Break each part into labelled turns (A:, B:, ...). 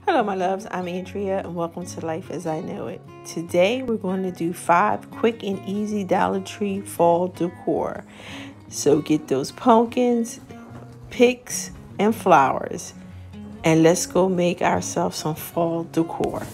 A: Hello my loves, I'm Andrea and welcome to Life as I Know It. Today we're going to do 5 quick and easy Dollar Tree fall decor. So get those pumpkins, picks, and flowers and let's go make ourselves some fall decor.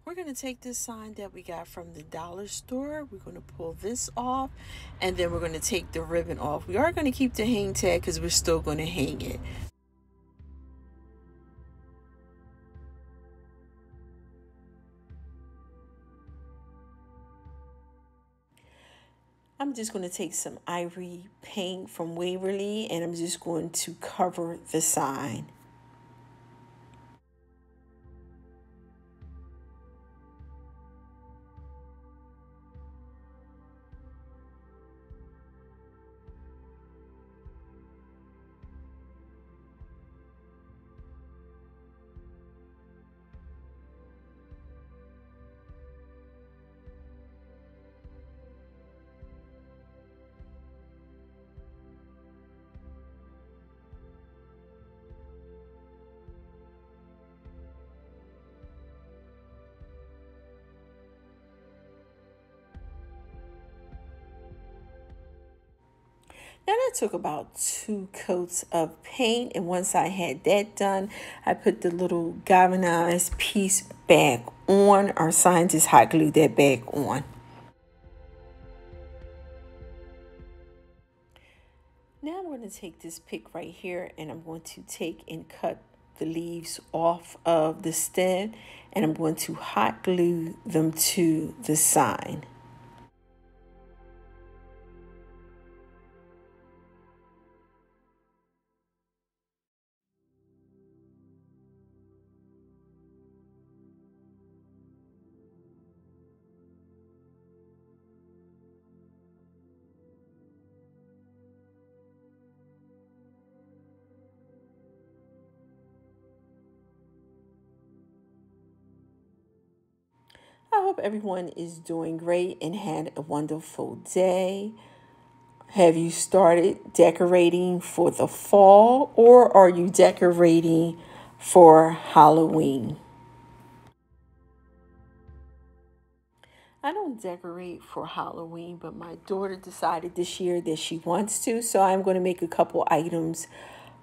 A: We're going to take this sign that we got from the dollar store. We're going to pull this off and then we're going to take the ribbon off. We are going to keep the hang tag because we're still going to hang it. I'm just going to take some ivory paint from Waverly and I'm just going to cover the sign. Now that took about 2 coats of paint, and once I had that done, I put the little galvanized piece back on. Our scientist hot glued that back on. Now I'm going to take this pick right here and I'm going to take and cut the leaves off of the stem and I'm going to hot glue them to the sign. I hope everyone is doing great and had a wonderful day. Have you started decorating for the fall or are you decorating for Halloween? I don't decorate for Halloween, but my daughter decided this year that she wants to, so I'm going to make a couple items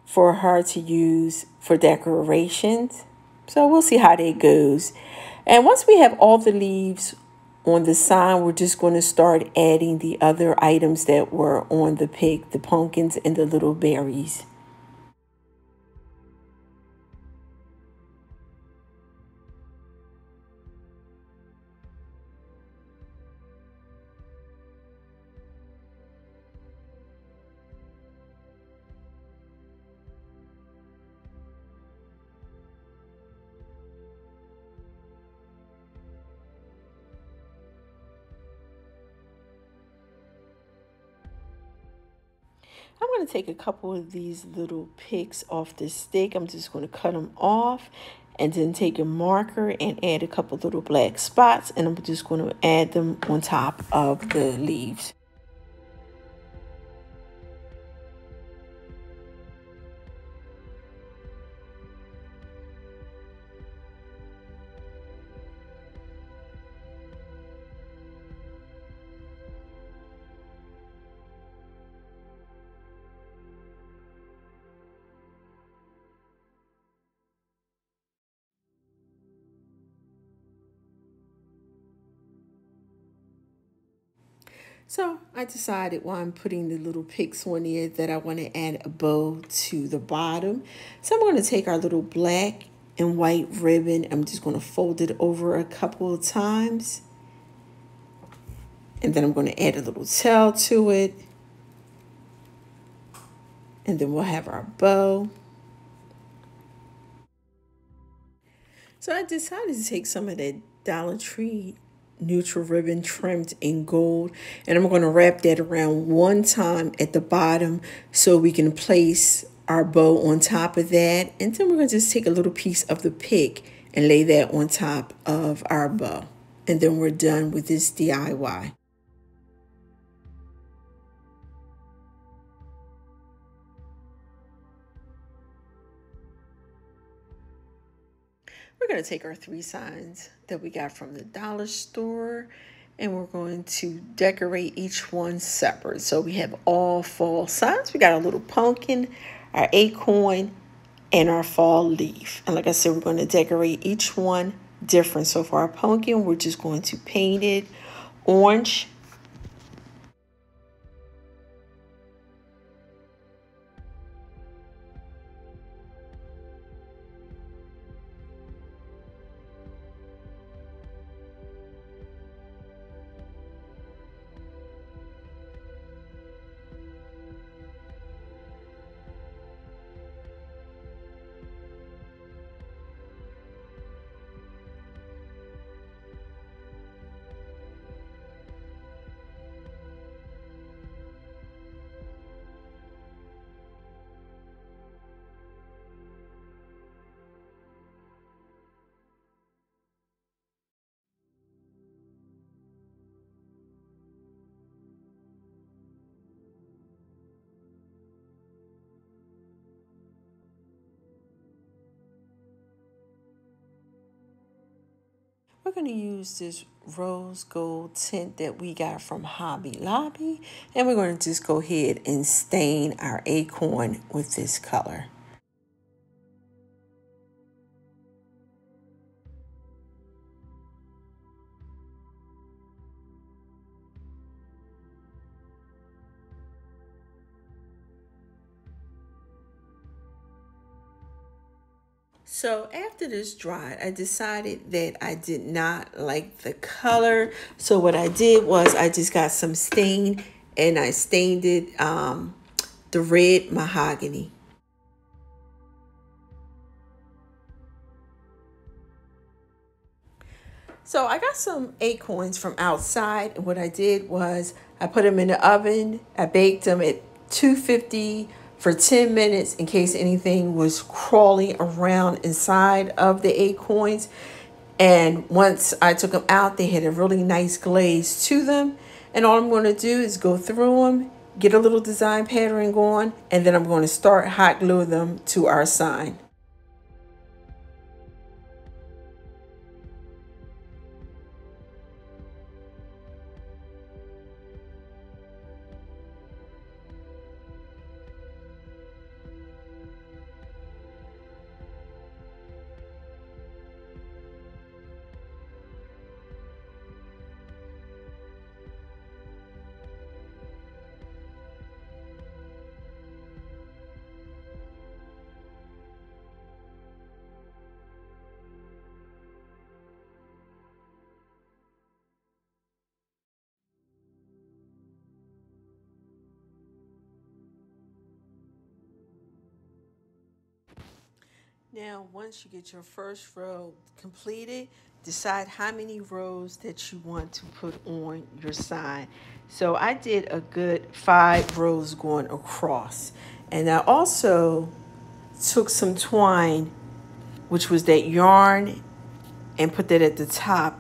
A: for her to use for decorations. So we'll see how that goes. And once we have all the leaves on the sign, we're just going to start adding the other items that were on the pig, the pumpkins and the little berries. I'm going to take a couple of these little picks off the stick. I'm just going to cut them off and then take a marker and add a couple little black spots. And I'm just going to add them on top of the leaves. So I decided while I'm putting the little picks on there that I want to add a bow to the bottom. So I'm going to take our little black and white ribbon. I'm just going to fold it over a couple of times. And then I'm going to add a little tail to it. And then we'll have our bow. So I decided to take some of that Dollar Tree neutral ribbon trimmed in gold and I'm going to wrap that around one time at the bottom so we can place our bow on top of that, and then we're going to just take a little piece of the pick and lay that on top of our bow, and then we're done with this DIY. We're going to take our 3 signs that we got from the dollar store and we're going to decorate each one separate. So we have all fall signs. We got our little pumpkin, our acorn, and our fall leaf. And like I said, we're going to decorate each one different. So for our pumpkin, we're just going to paint it orange. We're going to use this rose gold tint that we got from Hobby Lobby, and we're going to just go ahead and stain our acorn with this color. So after this dried, I decided that I did not like the color. So what I did was I just got some stain and I stained it the red mahogany. So I got some acorns from outside, and what I did was I put them in the oven. I baked them at 250 for 10 minutes in case anything was crawling around inside of the acorns. And once I took them out, they had a really nice glaze to them. And all I'm going to do is go through them, get a little design pattern going, and then I'm going to start hot glue them to our sign. Now, once you get your first row completed, decide how many rows that you want to put on your sign. So I did a good 5 rows going across. And I also took some twine, which was that yarn, and put that at the top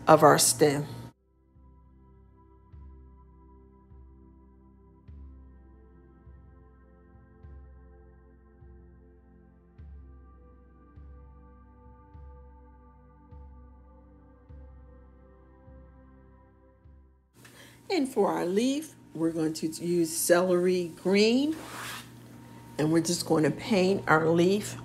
A: of our stem. And for our leaf, we're going to use celery green, and we're just going to paint our leaf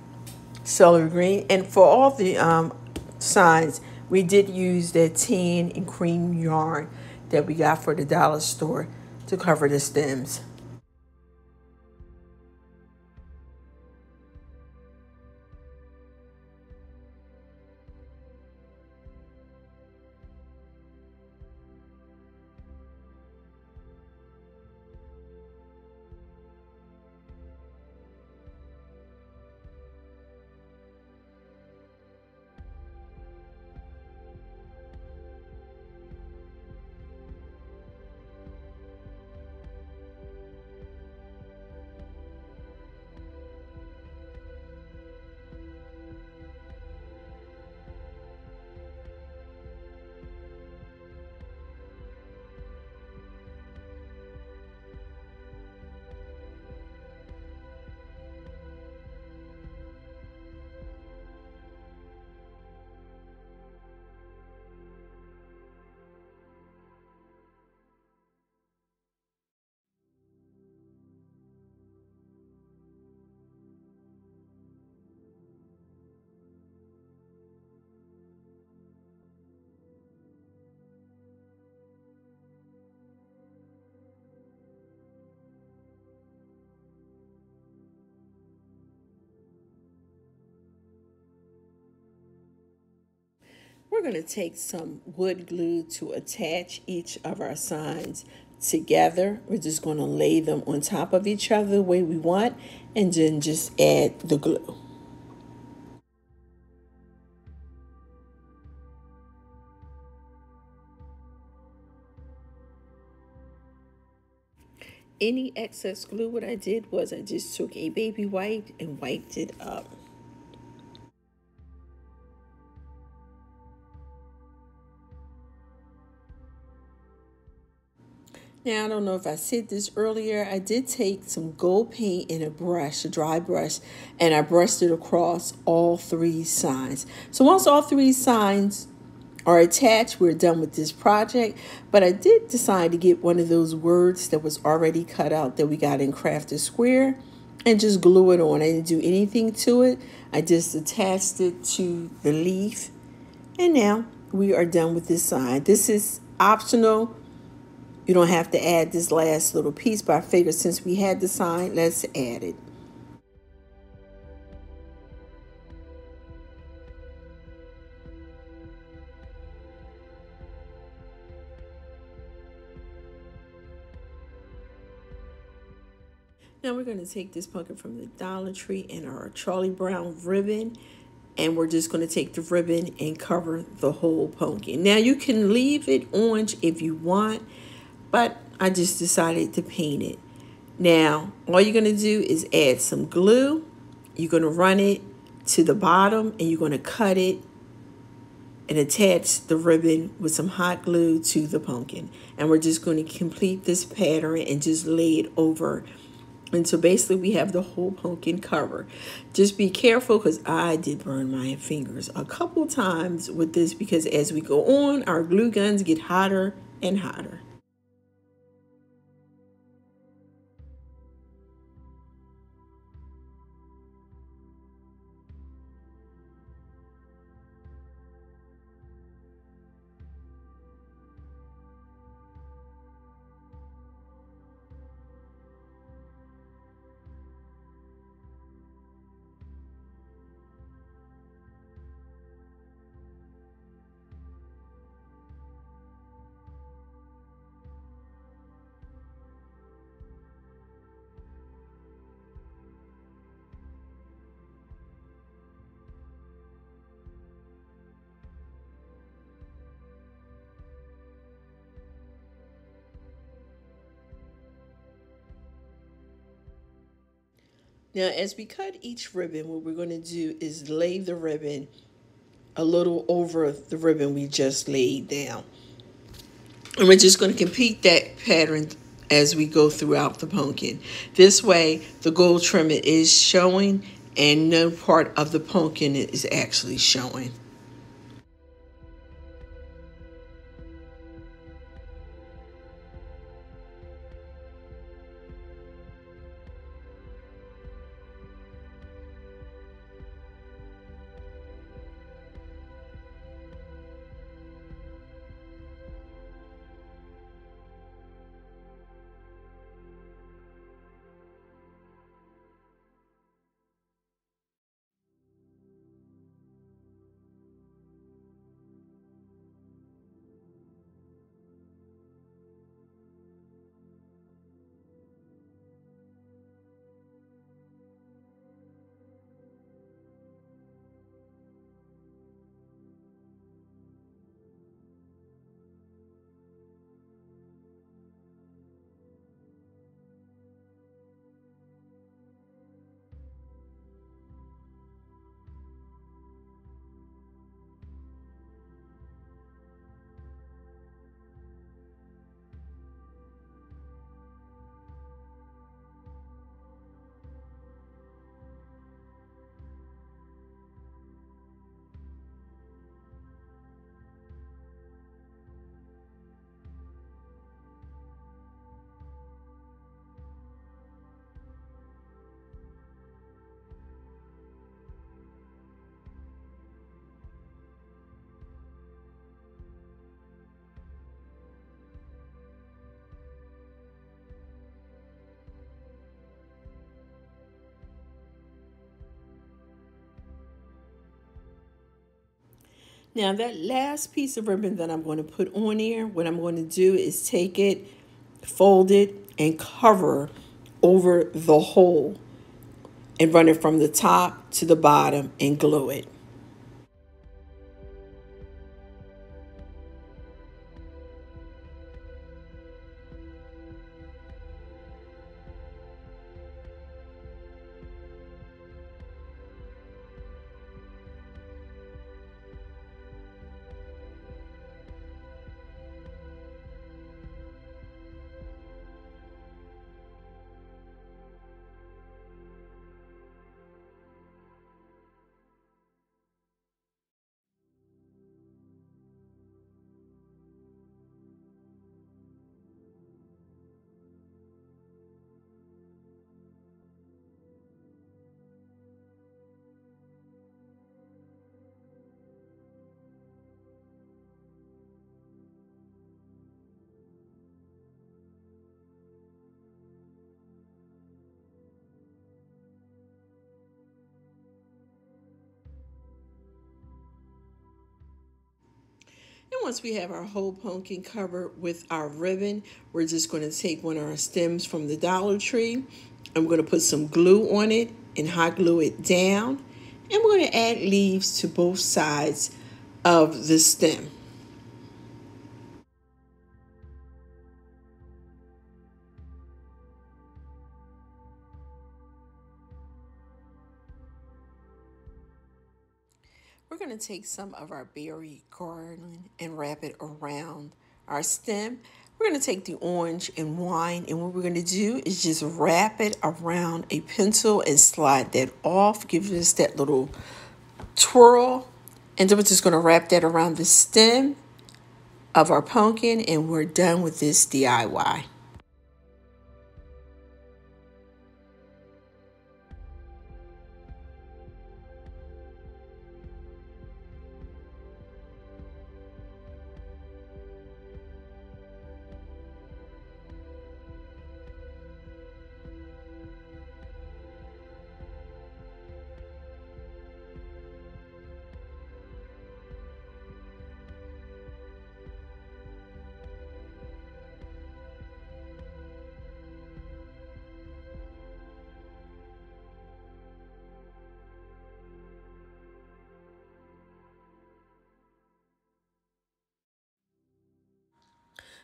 A: celery green. And for all the signs, we did use that tan and cream yarn that we got for the dollar store to cover the stems. going to take some wood glue to attach each of our signs together. We're just going to lay them on top of each other the way we want and then just add the glue. Any excess glue, what I did was I just took a baby wipe and wiped it up. Now, I don't know if I said this earlier. I did take some gold paint in a brush, a dry brush, and I brushed it across all three signs. So once all three signs are attached, we're done with this project. But I did decide to get one of those words that was already cut out that we got in Crafted Square and just glue it on. I didn't do anything to it. I just attached it to the leaf. And now we are done with this sign. This is optional. You don't have to add this last little piece, but I figured since we had the sign, let's add it. Now we're going to take this pumpkin from the Dollar Tree and our Charlie Brown ribbon, and we're just going to take the ribbon and cover the whole pumpkin. Now you can leave it orange if you want, but I just decided to paint it. Now, all you're going to do is add some glue. You're going to run it to the bottom and you're going to cut it and attach the ribbon with some hot glue to the pumpkin. And we're just going to complete this pattern and just lay it over. And so basically we have the whole pumpkin cover. Just be careful because I did burn my fingers a couple times with this because as we go on, our glue guns get hotter and hotter. Now, as we cut each ribbon, what we're going to do is lay the ribbon a little over the ribbon we just laid down. And we're just going to complete that pattern as we go throughout the pumpkin. This way, the gold trim is showing and no part of the pumpkin is actually showing. Now that last piece of ribbon that I'm going to put on there, what I'm going to do is take it, fold it, and cover over the hole and run it from the top to the bottom and glue it. And once we have our whole pumpkin covered with our ribbon, we're just going to take one of our stems from the Dollar Tree and we're going to put some glue on it and hot glue it down. And we're going to add leaves to both sides of the stem. We're going to take some of our berry garland and wrap it around our stem. We're going to take the orange and wine, and what we're going to do is just wrap it around a pencil and slide that off, give us that little twirl. And then we're just going to wrap that around the stem of our pumpkin, and we're done with this DIY.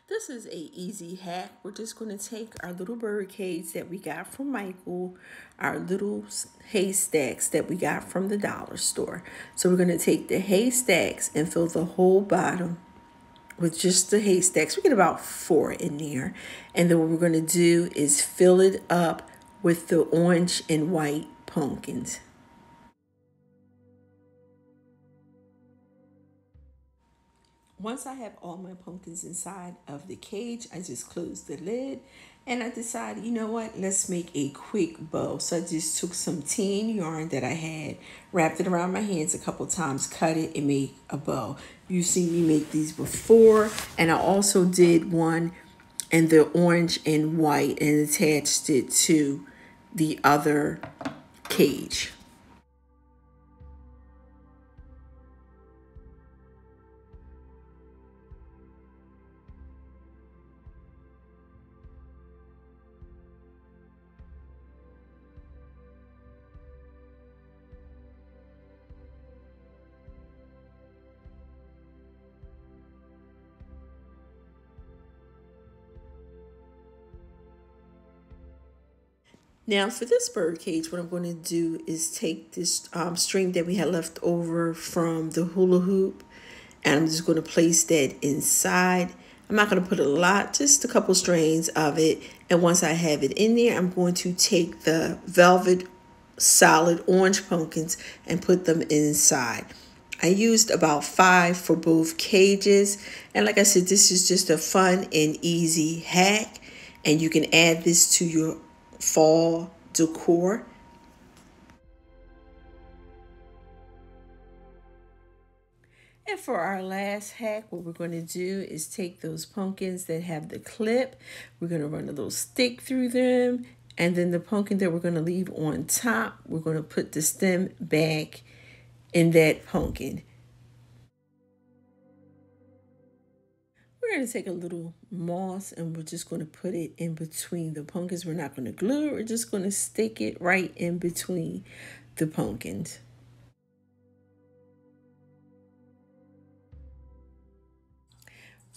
A: This is a easy hack. We're just going to take our little bird cage that we got from Michael, our little haystacks that we got from the dollar store. So we're going to take the haystacks and fill the whole bottom with just the haystacks. We get about 4 in there. And then what we're going to do is fill it up with the orange and white pumpkins. Once I have all my pumpkins inside of the cage, I just closed the lid and I decided, you know what, let's make a quick bow. So I just took some tan yarn that I had, wrapped it around my hands a couple times, cut it, and made a bow. You've seen me make these before, and I also did one in the orange and white and attached it to the other cage. Now for this bird cage, what I'm going to do is take this string that we had left over from the hula hoop, and I'm just going to place that inside. I'm not going to put a lot, just a couple strands of it. And once I have it in there, I'm going to take the velvet solid orange pumpkins and put them inside. I used about 5 for both cages. And like I said, this is just a fun and easy hack. And you can add this to your fall decor. And for our last hack, what we're going to do is take those pumpkins that have the clip. We're going to run a little stick through them. And then the pumpkin that we're going to leave on top, we're going to put the stem back in that pumpkin. We're going to take a little moss and we're just going to put it in between the pumpkins. We're not going to glue it. We're just going to stick it right in between the pumpkins.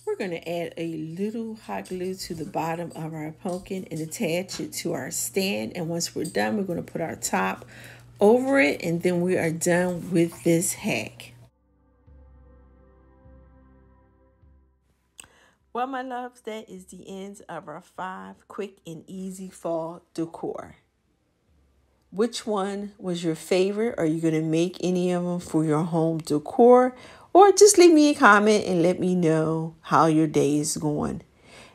A: We're going to add a little hot glue to the bottom of our pumpkin and attach it to our stand. And once we're done, we're going to put our top over it, and then we are done with this hack. Well, my loves, that is the end of our 5 quick and easy fall decor. Which one was your favorite? Are you going to make any of them for your home decor? Or just leave me a comment and let me know how your day is going.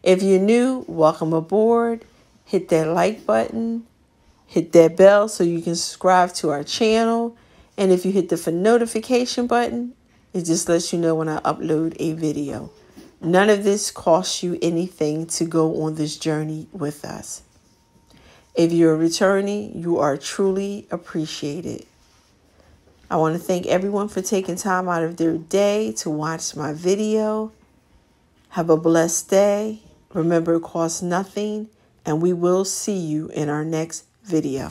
A: If you're new, welcome aboard. Hit that like button. Hit that bell so you can subscribe to our channel. And if you hit the notification button, it just lets you know when I upload a video. None of this costs you anything to go on this journey with us. If you're returning, you are truly appreciated. I want to thank everyone for taking time out of their day to watch my video. Have a blessed day. Remember, it costs nothing, and we will see you in our next video.